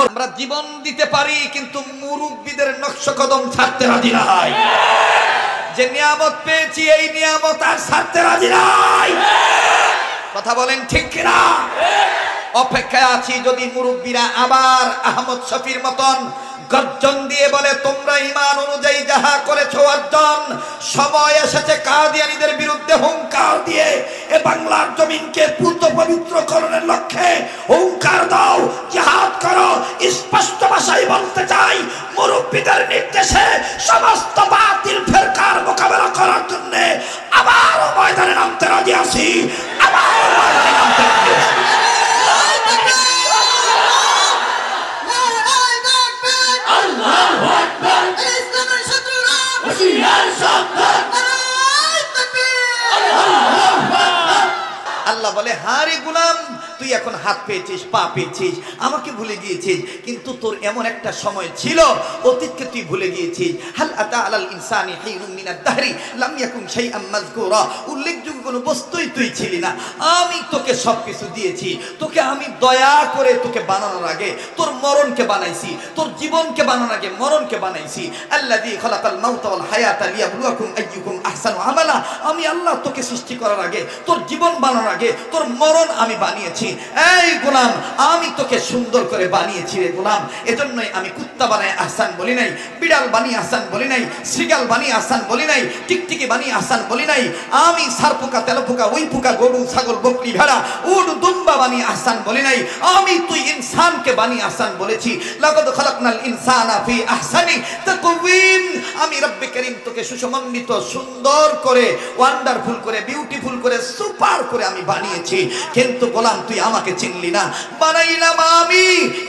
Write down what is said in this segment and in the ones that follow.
আমরা জীবন দিতে পারি কিন্তু মুরব্বিদের নকশ কদম ছাড়তে রাজি নাই। যে নিয়ামত পেয়েছি এই নিয়ামত আর ছাড়তে রাজি নাই। কথা বলেন ঠিক কিনা? অপেক্ষায় আছি যদি মুরব্বীরা আবার আহমদ শফির মতন গর্জন দিয়ে বলে তোমরা ঈমান অনুযায়ী যাহা করেছো অর্জন, সময় এসেছে কাদিয়ানীদের বিরুদ্ধে হুঙ্কার দিয়ে এ বাংলার জমিনকে পূত পবিত্রকরণের লক্ষ্যে হুঙ্কার দাও, জিহাদ করো। স্পষ্ট ভাষায় বলতে চাই, মুরব্বীদের নির্দেশে সমস্ত বাতিল ফিরকার মোকাবেলা করার জন্য আবার ময়দানে নামতে রাজি আছি, আবার ময়দানে নামতে রাজি আছি। আল্লাহ বলে হারে গোলাম তুই এখন হাত পেয়েছিস, পা পেয়েছিস, আমাকে ভুলে গিয়েছিস, কিন্তু তোর এমন একটা সময় ছিল অতীতকে তুই ভুলে গিয়েছিস। হাল আতা আলাল ইনসানি হিনুম মিনাদ দাহরি লাম ইয়াকুন শাইআম মাযকুরা, উল্লেখযোগ্য কোনো বস্তুই তুই ছিলি না। আমি তোকে সবকিছু দিয়েছি, তোকে আমি দয়া করে তোকে বানানোর আগে তোর মরণকে বানাইছি, তোর জীবনকে বানানোর আগে মরণকে বানাইছি। আল্লাযী খালাকাল মাউতা ওয়াল হায়াতা লিয়াবলুয়াকুম আইয়ুকুম আহসানু আমালা, আমি আল্লাহ তোকে সৃষ্টি করার আগে, তোর জীবন বানানোর আগে তোর মরণ আমি বানিয়েছি। এই গোলাম আমি তোকে সুন্দর করে বানিয়েছি রে গোলাম, এজন্যই আমি কুত্তা বানাই আহসান বলি নাই, বিড়াল বানিয়ে আহসান বলি নাই, শ্রীগাল বানিয়ে আহসান বলি নাই, টিকটিকি বানিয়ে আহসান বলি নাই। আমি সারপোকা, তেলপোকা, ওই পোকা, গরু, ছাগল, বকরি, ভেড়া, উট, দুম্বা বানিয়ে আহসান বলি নাই। আমি তুই ইনসানকে বানিয়ে আহসান বলেছি। লাকাদ খালাকনাল ইনসানা ফি আহসানি তাকওয়িম, আমি রব্বে করিম তোকে সুসমন্বিত, সুন্দর করে, ওয়ান্ডারফুল করে, বিউটিফুল করে, সুপার করে আমি বানিয়েছি। কিন্তু গোলাম তুই আমাকে চিনলি না, বানাইলাম আমি,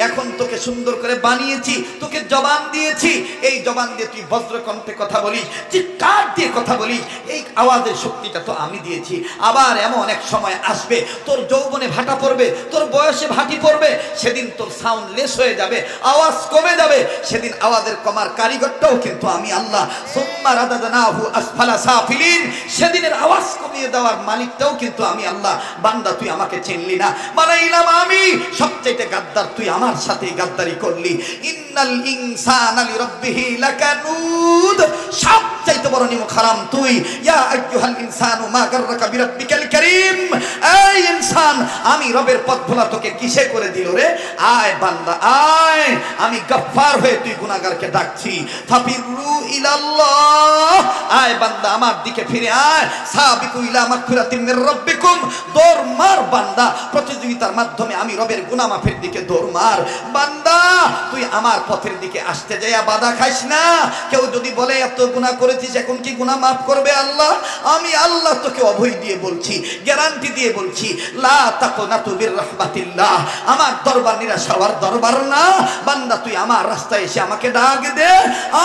এখন তোকে সুন্দর করে বানিয়েছি, তোকে জবান দিয়েছি, এই জবান দিয়ে তুই বজ্রকণ্ঠে কথা বলিস, চিৎকার দিয়ে কথা বলিস, এই আওয়াজের শক্তিটা তো আমি দিয়েছি। আবার এমন এক সময় আসবে তোর যৌবনে ভাটা পড়বে, তোর বয়সে ভাটি পড়বে, সেদিন তোর সাউন্ড লেস হয়ে যাবে, আওয়াজ কমে যাবে, সেদিন আওয়াজের কমার কারিগরটাও কিন্তু আমি আল্লাহ। সুম্মা রাদাদনাহু আসফালা সাফিলিন, সেদিনের আওয়াজ কমিয়ে দেওয়ার মালিকটাও কিন্তু আমি আল্লাহ। বান্দা তুই আমাকে চিনলি না, বানাইলাম আমি, সবচাইতে গাদ্দার তুই আমার সাথে গাদ্দারি করলি। ইন্নাল ইনসানা লিরাব্বিহি লাকানুদ, সবচাইতে বড় নিমক হারাম তুই। ইয়া আইয়ুহাল ইনসানু মা গাররাকা বিরাব্বিকাল কারীম, এই ইনসান আমি রবের পথ ভোলা তোকে কিসে করে দিল রে? আয় বান্দা আয়, আমি গফফার হয়ে তুই গুনাহগারকে ডাকছি। ফাফিরু ইলাল্লাহ, আয় বান্দা আমার দিকে ফিরে আয়। সাবিকু ইলা মাগফিরাতিন মির রাব্বিকুম, দৌড় মার বান্দা, প্রতিযোগিতার মাধ্যমে আমি রবের গুনাহ মাফের দিকে দৌড় মার। বান্দা তুই আমার পথের দিকে আসতে যাইয়া বাধা খাইস না। কেউ যদি বলে এত গুনাহ করেছিস এখন কি গুনাহ মাফ করবে আল্লাহ? আমি আল্লাহ তোকে অভয় দিয়ে বলছি, গ্যারান্টি দিয়ে বলছি, লা তাকুনাতু বির রাহমাতিল্লাহ, আমার দরবার নিরাশ হওয়ার দরবার না। বান্দা তুই আমার রাস্তায় এসে আমাকে ডাক দে,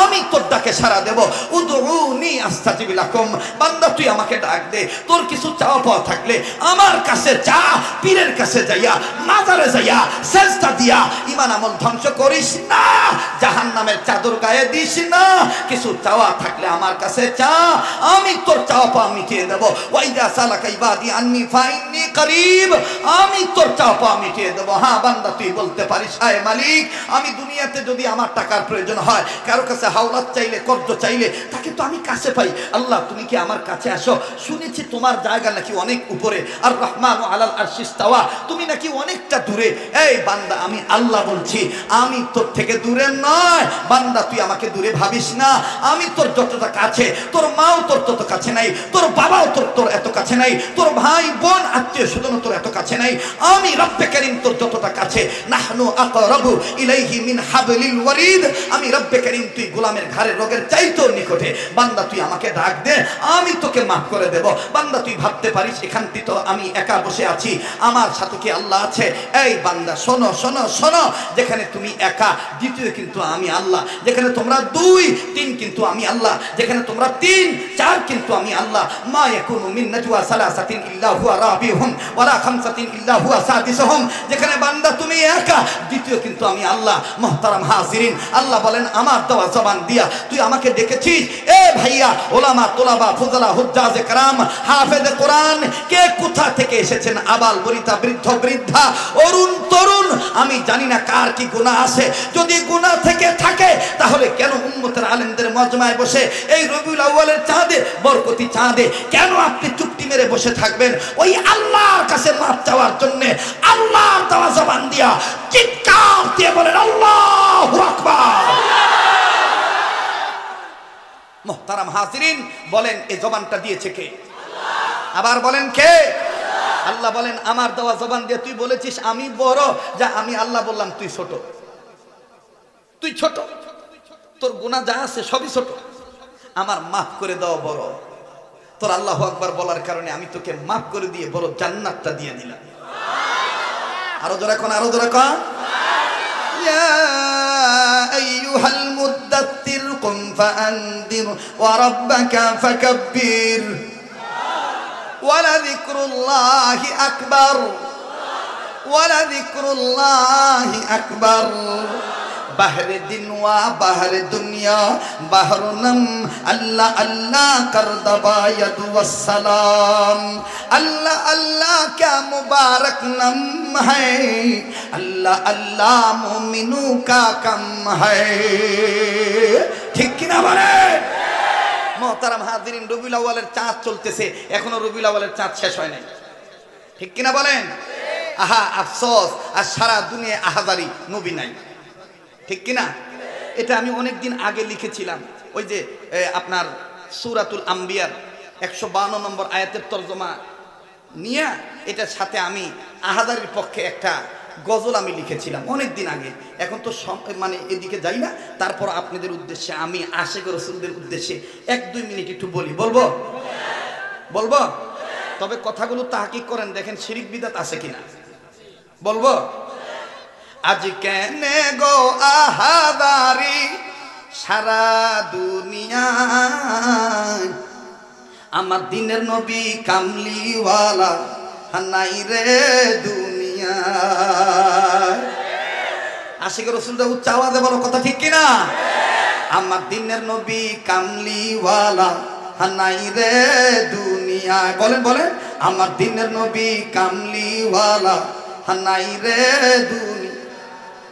আমি তোর ডাকে সাড়া দেব। উদউনি আস্তাজিব লাকুম, বান্দা তুই আমাকে ডাক দে, তোর কিছু চাওয়া পাওয়া থাকলে আমার কাছে চা, পীরের কাছে যাইয়া, মাজারে যাইয়া, সেজদা দিয়া ঈমান আমল ধ্বংস করিস না, জাহান্নামের চাদর গায়ে দিস না। কিছু চাওয়া থাকলে আমার কাছে চা, আমি তোর চাওয়া পাওয়া মিটিয়ে দেব। ওয়াইদা সালাকা ইবাদি আন্নী ফাইন্নী করিব, আমি তোর চাওয়া পাওয়া মিটিয়ে দেব। হ্যাঁ বান্দা তুই বলতে পারিস, আয় মালিক আমি দুনিয়াতে যদি আমার টাকার প্রয়োজন হয়, কারো কাছে হাওলাত চাইলে, কর্জ চাইলে, তাকে তো আমি কাছে পাই। আল্লাহ তুমি কি আমার কাছে আসো? শুনেছি তোমার জায়গা নাকি অনেক উপরে, আর রহমানু আলাল আরশি ইস্তাওয়া, তুমি নাকি অনেকটা দূরে। এই বান্দা আমি আল্লাহ বলছি, আমি তোর থেকে দূরে নয়। বান্দা তুই আমাকে দূরে ভাবিস না, আমি তোর যতটা কাছে, তোর মাও তোর তত কাছে নাই, তোর বাবাও তোর এত কাছে নাই, তোর ভাই বোন আত্মীয় স্বজন তোর এত কাছে নাই। আমি রব্বে কারীম তোর যতটা কাছে, নাহনু আকরাবু ইলাইহি মিন হাবলিল ওয়ারিদ, আমি রব্বে কারীম তুই গোলামের ঘাড়ের রোগের চাইতেও নিকটে। বান্দা তুই আমাকে ডাক দে, আমি তোকে মাফ করে দেব। বান্দা তুই ভাবতে পারিস এখানটি তো আমি একা বসে আছি, আমার সাথে কি আল্লাহ আছে? এই বান্দা শোনো শোনো শোনো, যেখানে তুমি একা, দ্বিতীয় কিন্তু আমি আল্লাহ। যেখানে তোমরা 2 3 কিন্তু আমি আল্লাহ। যেখানে তোমরা 3 4 কিন্তু আমি আল্লাহ। মা ইয়াকুনু মিন নাজওয়া সালাসাতিন ইল্লা হুয়া রাবিহুম ওয়ালা খামসাতিন ইল্লা হুয়া সাদিসুহুম, যেখানে বান্দা তুমি একা, দ্বিতীয় কিন্তু আমি আল্লাহ। মুহতারাম হাজিরিন, আল্লাহ বলেন আমার দেওয়া জবান দিয়া তুই আমাকে ডেকেছিস। এ ভাইয়া, ওলামা, তোলাবা, ফুজালা, হুজ্জাজে কেরাম, হাফেজে কোরআন, কে কোথা থেকে এসেছেন, আবাল বনিতা বৃদ্ধ বৃদ্ধা, অরুণ তরুণ, আমি জানি না কার কি গুনাহ আছে। যদি গুনাহ থেকে থাকে তাহলে কেন উম্মতের আলেমদের মজমায় বসে এই রবিউল আউয়ালের চাঁদে, বরকতি চাঁদে কেন আপনি চুপটি মেরে বসে থাকবেন? ওই আল্লাহর কাছে মাপ চাওয়ার জন্য আল্লাহর দেওয়া জবান দিয়া চিৎকার দিয়ে বলেন আল্লাহু আকবার। মুহতারাম হাজিরিন, বলেন এই জবানটা দিয়েছে কে? আবার বলেন কে? আল্লাহ বলেন আমার দেওয়া জবান দিয়ে তুই বলেছিস আমি বড়, যা আমি আল্লাহ বললাম তুই ছোট, তুই ছোট, তোর গুনাহ যা আছে সবই ছোট, আমার মাফ করে দাও বড়। তোর আল্লাহু আকবার বলার কারণে আমি তোকে মাফ করে দিয়ে বড় জান্নাতটা দিয়ে দিলাম। আরো জোরে কোন, আরো জোরে কোন। ইয়া আইয়ুহাল মুদ্দাত্তির কুম ফাআনদির ওয়া রাব্বাকা ফাকাব্বির ওয়ালা যিকরুল্লাহি আকবার, ওয়ালা যিকরুল্লাহি আকবার। বাহরে দিন ওয়া বাহরে দুনিয়া বাহরুনম আল্লাহ আল্লাহ কর দবায়াত ওয়াসসালাম। আল্লাহ আল্লাহ क्या मुबारक नाम है, अल्लाह अल्लाह मोमिनों का कम है। ঠিক কিনা বলে? মুহতারাম হাজিরিন, রবিউল আউয়ালের চাঁদ চলতেছে, এখনো রবিউল আউয়ালের চাঁদ শেষ হয় নাই। ঠিক কিনা বলেন? আহা আফসোস, আর সারা দুনিয়া আহাজারি, নবী নাই। ঠিক কিনা? এটা আমি অনেক দিন আগে লিখেছিলাম, ওই যে আপনার সূরাতুল আম্বিয়ার 152 নম্বর আয়াতের তরজমা নিয়ে এটার সাথে আমি আহাজারির পক্ষে একটা গজল আমি লিখেছিলাম অনেক দিন আগে। এখন তো মানে এদিকে যাই না, তারপর আপনাদের উদ্দেশ্যে আমি আশিক রাসূলদের উদ্দেশ্যে 1-2 মিনিট একটু বলি। বলবো? বলবো? তবে কথাগুলো তাহকিক করেন, দেখেন শিরিক বিদআত আছে কিনা। বলবো? আজ কেনে গো আহাদারি সারা দুনিয়ায়, আমার দিনের নবী কামলিওয়ালা নাই রে দুনিয়ায়। আশিক রাসূলরা উচ্চ আওয়াজে বলো, কথা ঠিক কিনা? আমার দিনের নবী কামলিওয়ালা নাই রে দুনিয়ায়। বলেন বলেন, আমার দিনের নবী কামলিওয়ালা নাই রে দুনিয়া।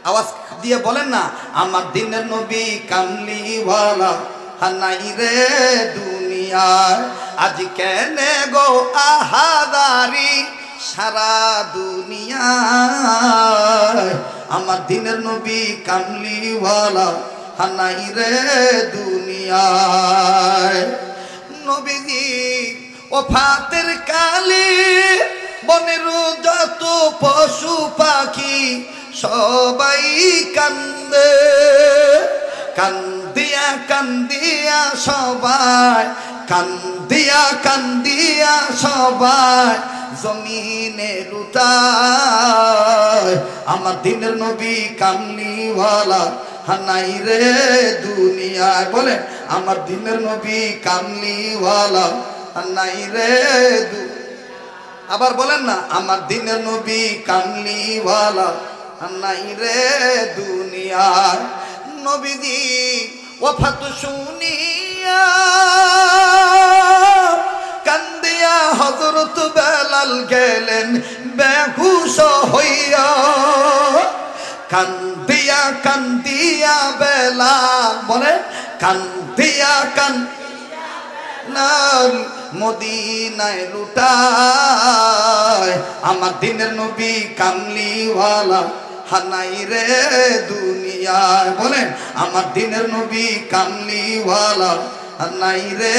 আওয়াজ দিয়ে বলেন না, আমার দিনের নবী কামলিওয়ালা নাই রে দুনিয়ায়। আজ কেনে গো আহাদারি সারা দুনিয়ায়, আমার দিনের নবী কামলিওয়ালা নাই রে দুনিয়ায়। নবীজি ওফাতের কালে বনের যত পশু পাখি সবাই কান্দে, কান্দিয়া কান্দিয়া সবাই, কান্দিয়া কান্দিয়া সবাই জমিনে লুটায়। আমার দিনের নবী কামলিওয়ালা নাই রে দুনিয়ায়। বলে আমার দিনের নবী কামলিওয়ালা নাই রে। আবার বলেন না, আমার দিনের নবী কামলিওয়ালা নাই রে দুনিয়ায়। নবীজি ওফাত শুনিয়া কান্দিয়া হযরত বেলাল গেলেন বেহুশ হইয়া, কান্দিয়া কান্দিয়া বেলাল, বলে কান্দিয়া কান্দিয়া মদিনায় লুটায়। আমার দিনের নবী কামলিওয়ালা নাই রে দুনিয়ায়। বলেন আমার দিনের নবী কামলিওয়ালা নাই রে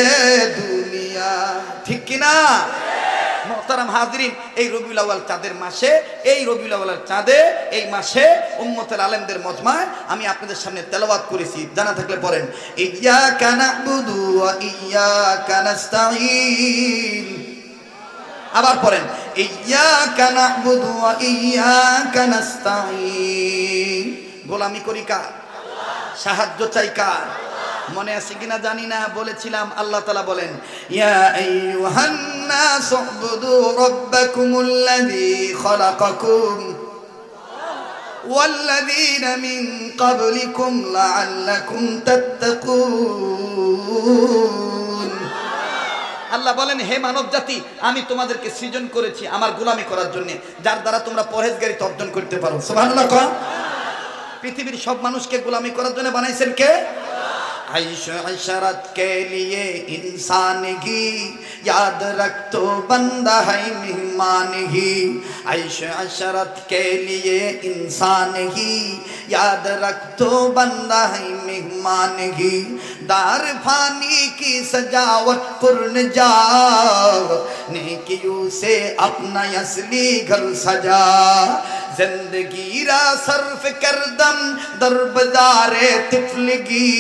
দুনিয়া। ঠিক কিনা? মুহতারাম হাজিরিন, এই রবিউল আউয়াল চাঁদের মাসে, এই রবিউল আউয়ালের চাঁদে, এই মাসে উম্মতের আলেমদের মজমায় আমি আপনাদের সামনে তেলাওয়াত করেছি, জানা থাকলে পড়েন। ইয়্যাকা না'বুদু ওয়া ইয়্যাকা নাস্তাঈন। আবার পড়েন, ইয়্যাকা না'বুদু ওয়া ইয়্যাকা নাস্তাঈন। গোলামি করি কার? সাহায্য চাই কার? মনে আছে কিনা জানি না, বলেছিলাম আল্লাহ তাআলা বলেন, ইয়া আইয়ুহান নাস উবুদু রাব্বাকুমুল্লাযী খালাকাকুম ওয়াল্লাযীনা মিন ক্বাবলিকুম লাআল্লাকুম তাত্তাকুন। আল্লাহ বলেন, হে মানব জাতি, আমি তোমাদেরকে সৃজন করেছি আমার গোলামি করার জন্য, যার দ্বারা তোমরা পরহেজগারিতা অর্জন করতে পারো। সুবহানাল্লাহ। পৃথিবীর সব মানুষকে গোলামি করার জন্য বানাইছেন কে? आइश अशरत के लिए इंसान ही याद रख तो बंदा है मेहमान ही। आइश अशरत के लिए इंसान ही याद रख तो बंदा है मेहमान ही। दार फानी की सजावट पुरन जा, नेकियों से अपना असली घर सजा। जिंदगी रा सर्फ करदम दर बाज़ारे तिफलगी,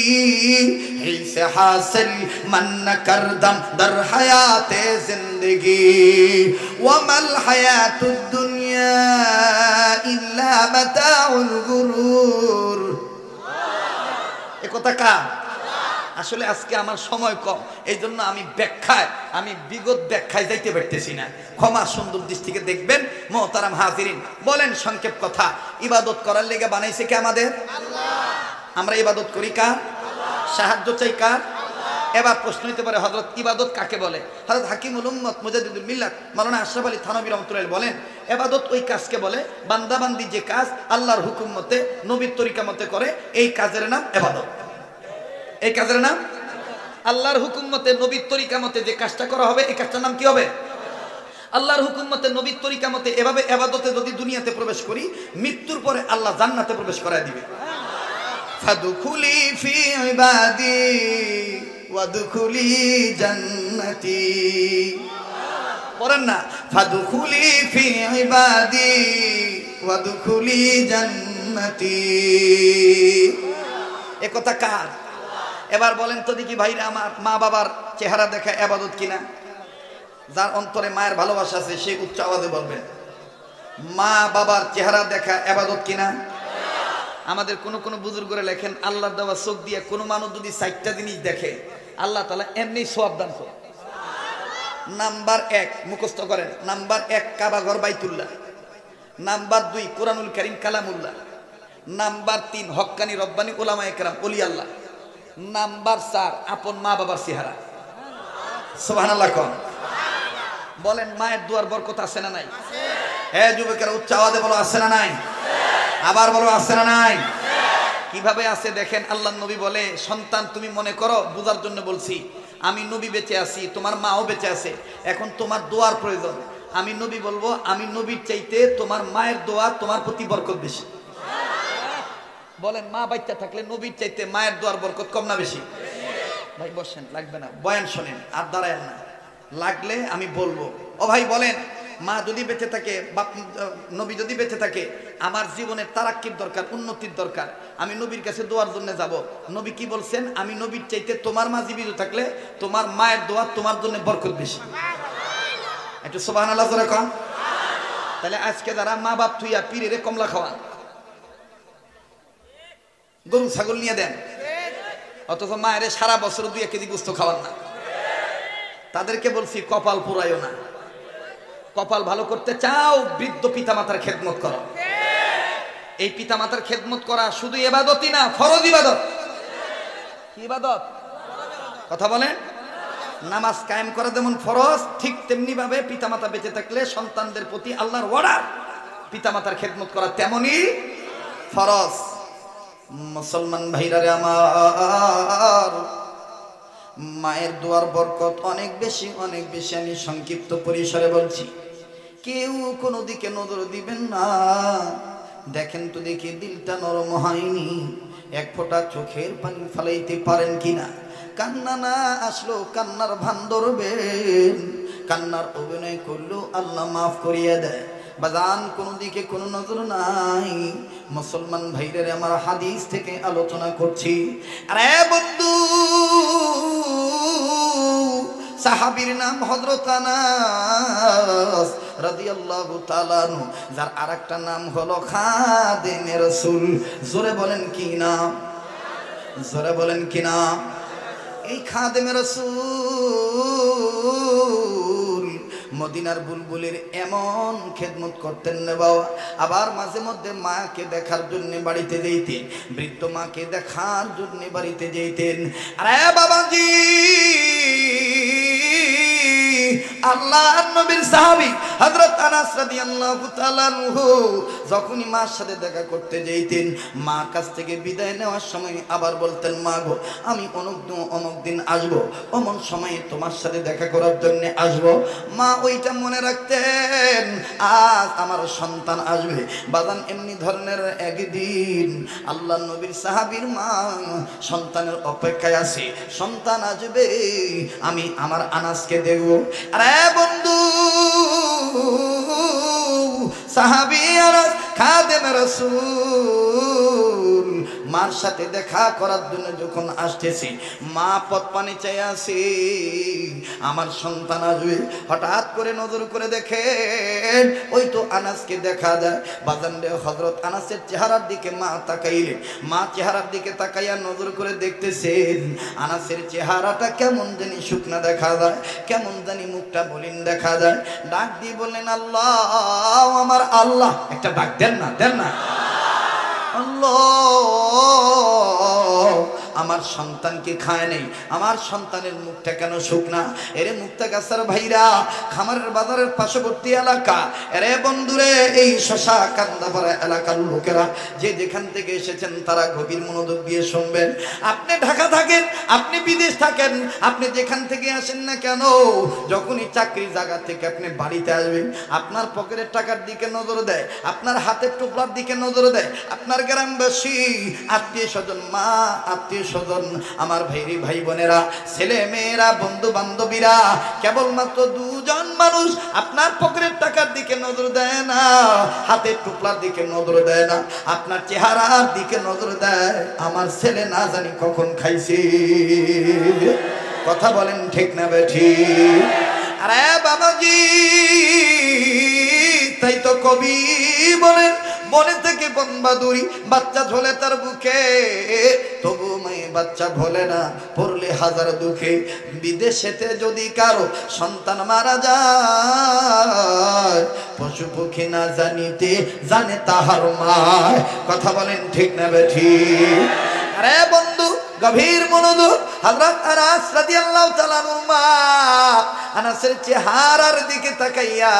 से हासिल मन करदम दर हयाते जिंदगी। वमल हयातुद दुनिया इल्ला मताउल गुरूर। এ কথা কার? আসলে আজকে আমার সময় কম, এই জন্য আমি বিগত ব্যাখ্যায় যাইতে পারতেছি না, ক্ষমা সুন্দর দৃষ্টিকে দেখবেন। মোহতারাম হাজিরিন, বলেন সংক্ষেপ কথা, ইবাদত করার লেগে বানাইছে কে আমাদের? আল্লাহ। আমরা ইবাদত করি কার? সাহায্য চাই কার? এবার প্রশ্ন হইতে পারে, হযরত ইবাদত কাকে বলে? হযরত হাকিমুল উম্মত মুজাদ্দিদুল মিল্লাত মাওলানা আশরাফ আলী থানভী রাহমাতুল্লাহ বলেন, ইবাদত ওই কাজকে বলে বান্দাবান্দি যে কাজ আল্লাহর হুকুম মতে নবীর তরিকা মতে করে, এই কাজের নাম ইবাদত। এই কাজের নাম আল্লাহর হুকুম মতে নবীর তরিকা মতে যে কাজটা করা হবে, এই কাজটার নাম কি হবে? আল্লাহর হুকুম মতে নবীর তরিকা মতে এভাবে ইবাদতে যদি দুনিয়াতে প্রবেশ করি, মৃত্যুর পরে আল্লাহ জান্নাতে প্রবেশ করায় দিবে। ফাদখুলি ফি ইবাদি ওয়াদখুলি জান্নতি। পড়েন না, ফাদখুলি ফি ইবাদি ওয়াদখুলি জান্নতি। এ কথা কার? এবার বলেন তো দেখি ভাইরা আমার, মা বাবার চেহারা দেখা ইবাদত কিনা? যার অন্তরে মায়ের ভালোবাসা আছে সে উচ্চ আওয়াজে বলবেন, মা বাবার চেহারা দেখা ইবাদত কিনা? আমাদের কোন বুজুর্গরা লেখেন, আল্লাহর দেওয়া চোখ দিয়ে কোনো মানুষ যদি 4টা জিনিস দেখে, আল্লাহ তাআলা এমনি সওয়াব দান করে। নাম্বার 1 মুখস্থ করেন, নাম্বার 1 কাবা ঘর বাইতুল্লাহ, নাম্বার 2 কোরআনুল কারীম কালামুল্লাহ, নাম্বার 3 হক্কানি রব্বানি উলামায়ে কেরাম ওলি আল্লাহ, নাম্বার 4 আপন মা বাবার চেহারা। সুবহানাল্লাহ। কোন বলেন, মায়ের দুয়ার বরকত আছে না নাই? হ্যাঁ যুবকেরা উচ্চ আওয়াজে বলো, আছে না নাই? আবার বলো, আছে না নাই? কিভাবে আছে দেখেন, আল্লাহর নবী বলে, সন্তান তুমি মনে করো, বুঝার জন্য বলছি, আমি নবী বেঁচে আছি, তোমার মাও বেঁচে আছে, এখন তোমার দোয়ার প্রয়োজন। আমি নবী বলবো, আমি নবীর চাইতে তোমার মায়ের দোয়া তোমার প্রতি বরকত বেশি। বলেন, মা বাচ্চা থাকলে নবীর চাইতে মায়ের দোয়ার বরকত কম না বেশি? ভাই বসেন, লাগবে না, বয়ান শোনেন আর দাঁড়ায়েন না, লাগলে আমি বলবো। ও ভাই বলেন, মা যদি বেঁচে থাকে, নবী যদি বেঁচে থাকে, আমার জীবনের তারাক্কির দরকার, উন্নতির দরকার, আমি নবীর কাছে দোয়ার জন্য যাব। নবী কি বলছেন? আমি নবীর চাইতে তোমার মা জীবিত থাকলে তোমার মায়ের দোয়া তোমার জন্য বরকত বেশি। একটু সুবহানাল্লাহ করে কন। তাহলে আজকে যারা মা বাপ থুইয়া পীরেরে কমলা খাওয়ান, গরু ছাগল নিয়ে দেন, অথচ মায়ের সারা বছর 2 কেজি গোস্ত খাওয়ান না, তাদেরকে বলছি কপাল পুরাইও না। কপাল ভালো করতে চাও, বৃদ্ধ পিতামাতার খেদমত করো। এই পিতামাতার খেদমত করা শুধু ইবাদতই না, ফরজ ইবাদত। কি ইবাদত? কথা বলেন। নামাজ কায়েম করা যেমন ফরজ, ঠিক তেমনি ভাবে পিতামাতা বেঁচে থাকলে সন্তানদের প্রতি আল্লাহর অর্ডার, পিতামাতার খেদমত করা তেমনি ফরজ। মুসলমান ভাইরা রে আমার, মায়ের দোয়ার বরকত অনেক বেশি, অনেক বেশি। আমি সংক্ষিপ্ত পরিসরে বলছি, কেউ কোনো দিকে নজর দিবেন না। দেখেন তো দেখি দিলটা নরম হয়নি, এক ফোঁটা চোখের পানি ফেলাইতে পারেন কিনা? কান্না না আসলো কান্নার ভান ধরবেন, কান্নার অভিনয় করলেও আল্লাহ মাফ করিয়ে দেয়। বাজান কোনো দিকে কোনো নজর নাই। মুসলমান ভাইদের আমার হাদিস থেকে আলোচনা করছি। আরে বন্ধু, সাহাবীর নাম হযরত আনাস রাদিয়াল্লাহু তাআলা আনহু, যার আরেকটা নাম হলো খাদেমে রাসূল। জোরে বলেন কি নাম? জোরে বলেন কি নাম? এই খাদেমে রাসূল মদিনার বুলবুলের এমন খেদমত করতেন না বাবা। আবার মাঝে মধ্যে মাকে দেখার জন্য বাড়িতে যেতেন, বৃদ্ধ মাকে দেখার জন্য বাড়িতে যেতেন। আরে বাবাজি, আল্লাহর নবীর সাহাবী হযরত আনাস রাদিয়াল্লাহু তাআলা আনহু যখনই মার সাথে দেখা করতে যেতেন, মার কাছ থেকে বিদায় নেওয়ার সময় আবার বলতেন, মা গো আমি অমুক দিন আসবো, অমন সময়ে তোমার সাথে দেখা করার জন্য আসবো। মা ওইটা মনে রাখতেন, আজ আমার সন্তান আসবে। বাজান এমনি ধরনের একদিন আল্লাহর নবীর সাহাবীর মা সন্তানের অপেক্ষায় আছে, সন্তান আসবে, আমি আমার আনাসকে দেখব। আরে বন্ধু, সাহাবী আনাস খাদেম রাসূল মার সাথে দেখা করার জন্য যখন আসতেছি, মা পথ পানি চাই আসে, আমার সন্তান আসবে। হঠাৎ করে নজর করে দেখেন, ওই তো আনাসকে দেখা যায়। বাজান রে, হযরত আনাসের চেহারার দিকে মা তাকাইলেন। মা চেহারার দিকে তাকাইয়া নজর করে দেখতেছেন, আনাসের চেহারাটা কেমন জানি শুকনা দেখা যায়, কেমন জানি মুখটা মলিন দেখা যায়। ডাক দিয়ে বললেন, আল্লাহ, আমার আল্লাহ। একটা ডাক দেন না, দেন না। আল্লাহ, আমার সন্তানকে খায় নেই, আমার সন্তানের মুখটা কেন শুকনা? এরে মুক্তাগাছার ভাইরা, খামারের বাজারের পার্শ্ববর্তী এলাকা, এরে বন্ধুরে, এই শশা কান্দাপাড়া এলাকার লোকেরা যে যেখান থেকে এসেছেন তারা গভীর মনোযোগ দিয়ে শুনবেন। আপনি ঢাকা থাকেন, আপনি বিদেশ থাকেন, আপনি যেখান থেকে আসেন না কেন, যখনই চাকরির জায়গা থেকে আপনি বাড়িতে আসবেন, আপনার পকেটের টাকার দিকে নজর দেয়, আপনার হাতের টুকরার দিকে নজর দেয়, আপনার গ্রামবাসী, আত্মীয় স্বজন, মা, আত্মীয় স্বজন, আমার ভাইরি ভাই বোনেরা, ছেলে মেয়েরা, বন্ধু বান্ধবীরা, কেবলমাত্র দুজন মানুষ আপনার পকেটের টাকার দিকে নজর দেয় না, হাতের টুকরার দিকে নজর দেয় না, আপনার চেহারার দিকে নজর দেয়, আমার ছেলে না জানি কখন খাইছে। কথা বলেন ঠিক না বেঠিক? আরে বাবাজি, তাই তো কবি বলেন, মনে থেকে বনবাদুরি, বাচ্চা ঝোলে তার বুকে, তবু মেয়ে বাচ্চা ভোলে না, পড়লে হাজার দুঃখে। বিদেশেতে যদি কারো সন্তান মারা যায়, পশু পক্ষী না জানিতে জানে তাহার মায়। কথা বলেন ঠিক না বেঠিক? আরে বন্ধু, গভীর মনোযোগ। হযরত আনাস রাদিয়াল্লাহু তাআলা মা আনাসের চেহারার দিকে তাকাইয়া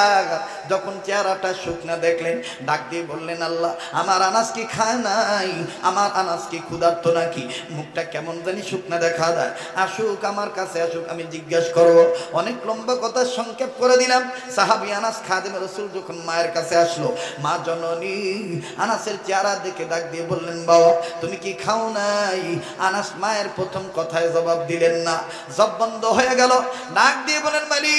যখন চেহারাটা শুকনা দেখলেন, ডাক দিয়ে বললেন, আল্লাহ, আমার আনাস কি খায় নাই? আমার আনাস কি ক্ষুধার্ত নাকি? মুখটা কেমন জানি শুকনা দেখা যায়। আসুক, আমার কাছে আসুক, আমি জিজ্ঞাসা করব। অনেক লম্বা কথা সংক্ষেপ করে দিলাম। সাহাবী আনাস খাদেম রাসূল যখন মায়ের কাছে আসলো, মা জননী আনাসের চেহারা দেখে ডাক দিয়ে বললেন, বাবা তুমি কি খাও নাই? আনাস মায়ের প্রথম কথায় জবাব দিলেন না, জব বন্ধ হয়ে গেল। ডাক দিয়ে বলেন, মালিক,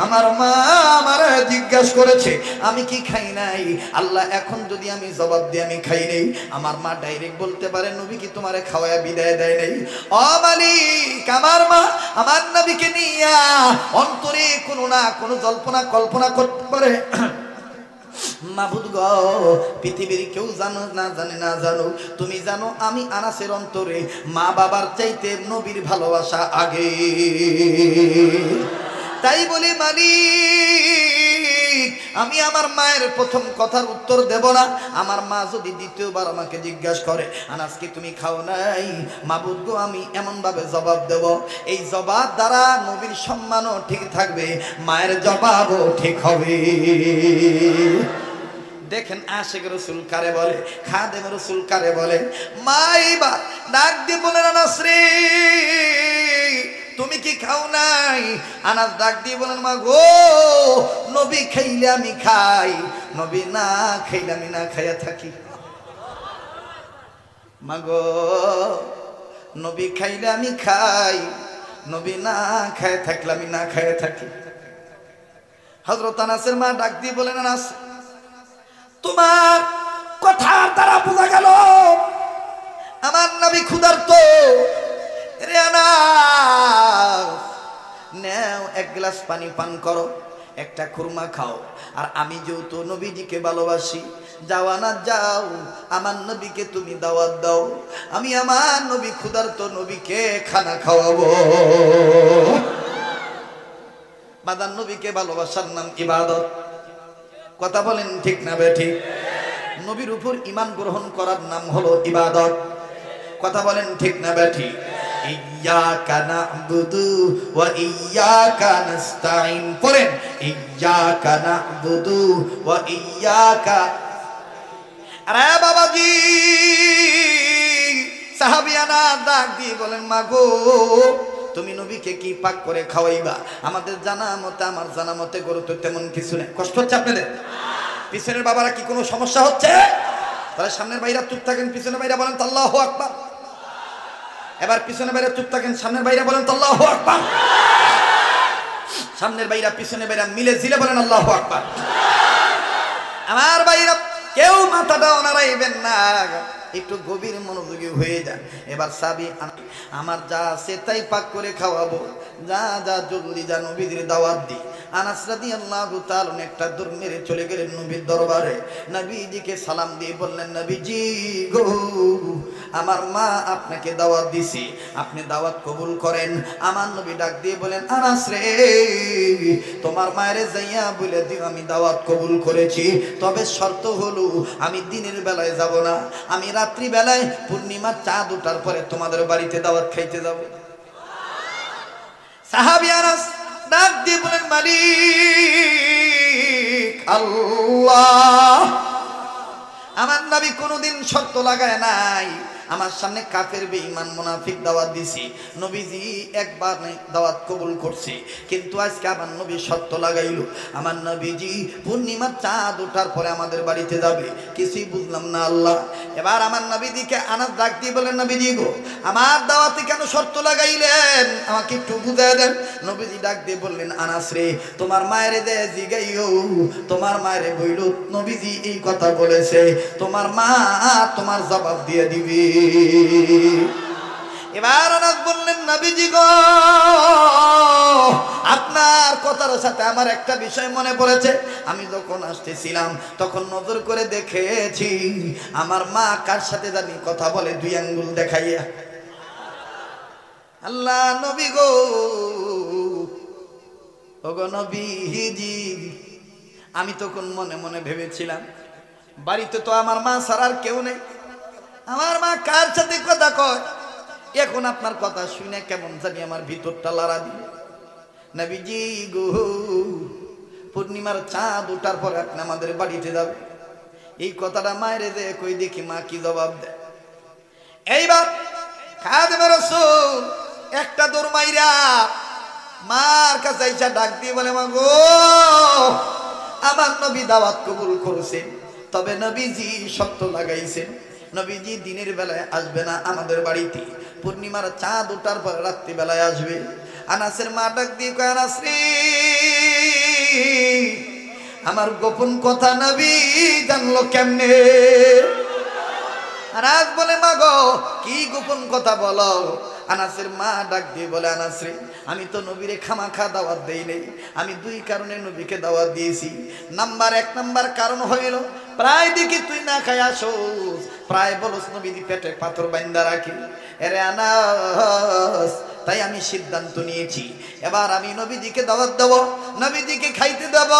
আমার মা আমার জিজ্ঞাসা করেছে আমি কি খাই নাই। আল্লাহ, এখন যদি আমি জবাব দিই আমি খাই নাই, আমার মা ডাইরেক্ট বলতে পারে, নবী কি তোমারে খাওয়ায়া বিদায় দেয় নাই? ও মালিক, আমার মা আমার নবীকে নিয়া অন্তরে কোনো না কোনো জল্পনা কল্পনা করতে পারে। মাবুদ গো, পৃথিবীর কেউ জানো না জানে না জানো, তুমি জানো আমি আনাসের অন্তরে মা বাবার চাইতে নবীর ভালোবাসা আগে। তাই বলি মালিক, আমি আমার মায়ের প্রথম কথার উত্তর দেব না। আমার মা যদি দ্বিতীয়বার আমাকে জিজ্ঞাসা করে, আনাস কি তুমি খাও নাই? মাবুদ গো, আমি এমন ভাবে জবাব দেব, এই জবাব দ্বারা নবীর সম্মানও ঠিক থাকবে, মায়ের জবাবও ঠিক হবে। দেখেন আশিক রাসূল কারে বলে, খাদেম রাসূল কারে বলে। মাইবা ডাক দিয়ে বলেন, আনাস রে তুমি কি খাও নাই? আনাস ডাক দিয়ে বলেন, মা গো, নবী খাইলে আমি খাই, নবী না খাইলে আমি না খাইয়া থাকি। মা গো, নবী খাইলে আমি খাই, নবী না খায় থাকলে আমি না খাইয়া থাকি। হযরত আনাসের মা ডাক দিয়ে বলেন, আনাস তোমার কথার দ্বারা বোঝা গেল আমার নবী ক্ষুধার্ত। রে আনাস, নাও এক গ্লাস পানি পান করো, একটা খুরমা খাও, আর আমি যেহেতু নবীজিকে ভালোবাসি, যাও আনাস যাও, আমার নবীকে তুমি দাওয়াত দাও, আমি আমার নবী ক্ষুধার্ত, নবীকে খানা খাওয়াবো। বাদান নবীকে ভালোবাসার নাম ইবাদত। কথা বলেন ঠিক না বেঠিক? নবীর উপর ঈমান গ্রহণ করার নাম হলো ইবাদত। কথা বলেন ঠিক না বেঠিক? এই ইয়্যাকা না'বুদু ওয়া ইয়্যাকা নাস্তাঈন। পড়েন ইয়্যাকা না'বুদু ওয়া ইয়্যাকা। আরে বাবাজি, সাহাবিয়ানা ডাক দিয়ে বলেন, মাগো তুমি নবীকে কি পাক করে খাওয়াইবা? আমাদের জানা মতে, আমার জানা মতে গরু তো তেমন কিছু নেই। কষ্ট হচ্ছে আপনাদের? পিছনের বাবারা কি কোনো সমস্যা হচ্ছে? তাহলে সামনের ভাইরা চুপ থাকেন, পিছনের ভাইরা বলেন তো আল্লাহু আকবার। এবার পিছনের ভাইরা চুপ থাকেন, সামনের ভাইরা বলেন তো আল্লাহু আকবার। সামনের ভাইরা পিছনের ভাইরা মিলে জিলে বলেন আল্লাহু আকবার। আমার ভাইরা কেউ মাথাটাও নাড়াইবেন না, একটু গভীর মনোযোগী হয়ে যান। এবার সাবি আমার যা আছে তাই পাক করে খাওয়াবো, যা যা জলদি যা নবীদের দাওয়াত দি। আনাস রাদিয়াল্লাহু তাআলা একটা দৌড় মেরে চলে গেলেন নবীর দরবারে। নবীজিকে সালাম দিয়ে বললেন, নবীজি গো, আমার মা আপনাকে দাওয়াত দিছে, আপনি দাওয়াত কবুল করেন। আমার নবী ডাক দিয়ে বলেন, আনাস রে, তোমার মায়ের যাইয়া বলে দিও আমি দাওয়াত কবুল করেছি, তবে শর্ত হলো আমি দিনের বেলায় যাব না, আমি রাত্রি বেলায় পূর্ণিমার চাঁদ ওঠার পরে তোমাদের বাড়িতে দাওয়াত খাইতে যাব। সাহাবী আনাস ডাক দিয়ে বলেন, মালিক আল্লাহ, আমার নবী কোনোদিন শর্ত লাগায় নাই। আমার সামনে কাফের বেঈমান মুনাফিক দাওয়াত দিছি, নবীজি একবার দাওয়াত কবুল করছে, কিন্তু আজকে আমার নবী শর্ত লাগাইলো, আমার নবীজি পূর্ণিমার চাঁদ ওঠার পরে আমাদের বাড়িতে যাবে। কিছুই বুঝলাম না আল্লাহ। এবার আমার নবীজিকে আনাস ডাক দিয়ে বলেন, নবীজি গো, আমার দাওয়াতে কেন শর্ত লাগাইলেন, আমাকে একটু বুঝায় দেন। নবীজি ডাক দিয়ে বললেন, আনাস রে, তোমার মায়ের দে জিগাইও, তোমার মায়ের বইল নবীজি এই কথা বলেছে, তোমার মা তোমার জবাব দিয়ে দিবি। এবার আনাস বললেন, নবীজি গো, আপনার কথার সাথে আমার একটা বিষয় মনে পড়েছে। আমি যখন আসতেছিলাম তখন নজর করে দেখেছি আমার মা কার সাথে জানি কথা বলে, 2 আঙ্গুল দেখাইয়া। আল্লাহ নবী গো, ওগো নবীজি, আমি তখন মনে মনে ভেবেছিলাম বাড়িতে তো আমার মা ছাড়া আর কেউ নেই, আমার মা কার সাথে কথা কয়। এখন আপনার কথা শুনে কেমন জানি আমার ভিতরটা লড়া দিল। নবীজি গো, পূর্ণিমার চাঁদ ওঠার পরে আপনি আমাদের বাড়িতে যাবে, এই কথাটা মায়ের দে কই দেখি মা কি জবাব দেয়। এইবার খাদেমে রাসূল একটা দৌড় মাইরা মার কাছে আইসা ডাক দিয়ে বলে, মা গো, আমার নবী দাওয়াত কবুল করেছেন, তবে নবীজি শর্ত লাগাইছেন, নবীজি দিনের বেলায় আসবে না আমাদের বাড়িতে, পূর্ণিমার চাঁদ ওঠার পর রাত্রি বেলায় আসবে। আনাসের মা ডাক দিয়ে কয়, আনাস রে, আমার গোপন কথা নবী জানলো কেমনে? আনাস বলে, মা গো, কি গোপন কথা বলো? আনাসের মা ডাক দিয়ে বলে, আনাস রে, আমি তো নবীরে খামাখা দাওয়াত দেই নাই, আমি 2 কারণে নবীকে দাওয়াত দিয়েছি। এক নাম্বার কারণ হইল, প্রায় দেখি তুই না খাই আসোস, প্রায় বলস নবীজি পেটে পাথর বান্ধা রাখি। এরে আনাস, তাই আমি সিদ্ধান্ত নিয়েছি এবার আমি নবীজিকে দাওয়াত দেব, নবীজিকে খাইতে দেব,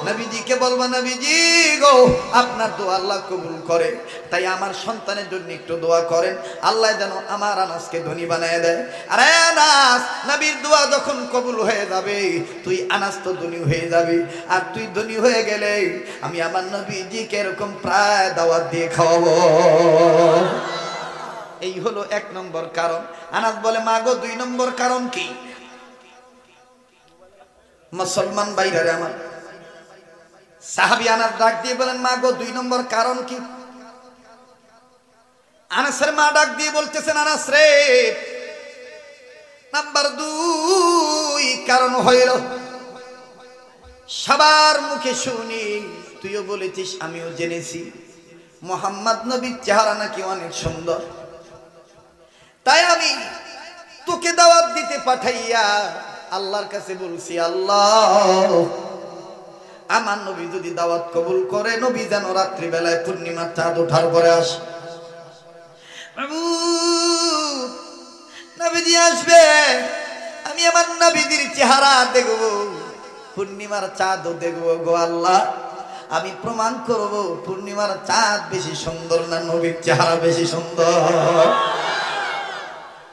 নবীজিকে বলবো, নবীজি গো, আপনার দোয়া আল্লাহ কবুল করে, তাই আমার সন্তানের জন্য একটু দোয়া করেন, আল্লাহ যেন আমার আনাসকে ধনী বানায় দেয়। আরে আনাস, নবীর দোয়া যখন কবুল হয়ে যাবে, তুই আনাস তো ধনী হয়ে যাবে, আর তুই ধনী হয়ে গেলে আমি আমার নবীজিকে এরকম প্রায় দাওয়াত দিয়ে খাওয়াবো। এই হলো 1 নম্বর কারণ। আনাস বলে, মা গো, 2 নম্বর কারণ কি? মুসলমান ভাইরা আমার, সাহাবী আনাস ডাক দিয়ে বলেন, মা গো, 2 নম্বর কারণ কি? আনাসের মা ডাক দিয়ে বলতেছেন, আনাস রে, নাম্বার 2 কারণ হইল, সবার মুখে শুনি, তুইও বলেছিস আমিও জেনেছি, মুহাম্মদ নবীর চেহারা নাকি অনেক সুন্দর, তাই আমি তোকে দাওয়াত দিতে পাঠাইয়া আল্লাহর কাছে বলছি, আল্লাহ, আমার নবী যদি দাওয়াত কবুল করে, নবী যেন রাত্রি বেলায় পূর্ণিমার চাঁদ ওঠার পরে আসে। নবীজি আসবে, আমি আমার নবীজির চেহারা দেখব, পূর্ণিমার চাঁদও দেখব। গো আল্লাহ, আমি প্রমাণ করব পূর্ণিমার চাঁদ বেশি সুন্দর না নবীর চেহারা বেশি সুন্দর।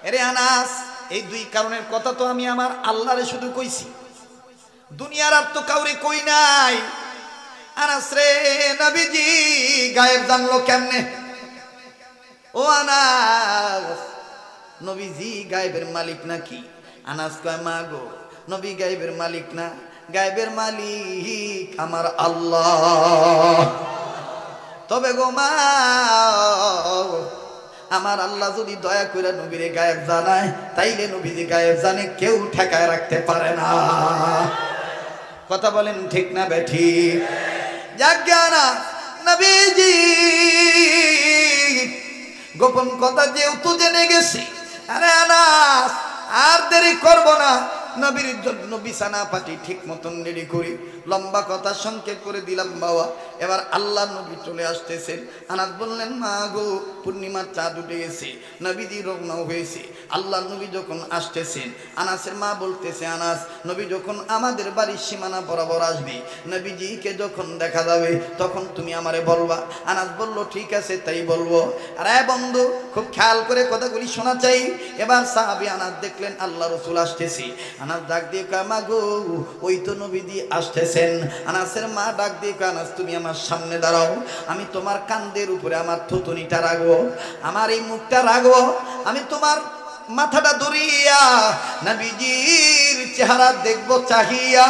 এরে আনাস, এই দুই কারণের কথা তো আমি আমার আল্লাহরে শুধু কইছি, দুনিয়ার আর তো কাউরে কই নাই। আনাস রে, নবীজি গায়েব জানলো কেমনে? ও আনাস, নবীজি গায়েবের মালিক নাকি? আনাস কয়, মা গো, নবী গায়েবের মালিক না, গায়েবের মালিক আমার আল্লাহ। তবে গো মা, আমার আল্লাহ যদি দয়া করে নবীরে গায়েব জানায়, তাইলে নবীজি গায়েব জানে, কেউ ঠেকায় রাখতে পারে না। কথা বলেন ঠিক না বেঠি? জাজ্ঞানা নবীজি গোপন কথা যেহেতু জেনে গেছি, আরে আনাস আর দেরি করব না, নবীর জন্য বিছানা পাটি ঠিক মতন রেডি করি। লম্বা কথা সংক্ষেপ করে দিলাম বাবা। এবার আল্লাহ নবী চলে আসতেছেন। আনাস বললেন, মা গো, পূর্ণিমার চাঁদ উঠে গেছে, নবীজি রওনা হয়েছে। আল্লাহ নবী যখন আসতেছেন, আনাসের মা বলতেছে, আনাস, নবী যখন আমাদের বাড়ির সীমানা বরাবর আসবে, নবীজিকে যখন দেখা যাবে, তখন তুমি আমারে বলবা। আনাস বলল, ঠিক আছে, তাই বলবো। আরে বন্ধু, খুব খেয়াল করে কথাগুলি শোনা চাই। এবার সাহাবী আনাস দেখলেন আল্লাহ রাসূল আসতেছে। আনাস ডাক দিয়ে কয়, মা গো, ওই তো নবীজি আসতেছেন। আনাসের মা ডাক দিয়ে কয়, আনাস তুমি আমার সামনে দাঁড়াও, আমি তোমার কান্দের উপরে আমার থুতুনিটা রাখবো, আমার এই মুখটা রাখবো, আমি তোমার মাথাটা ধরিয়া নবীজির চেহারা দেখবো চাহিয়া।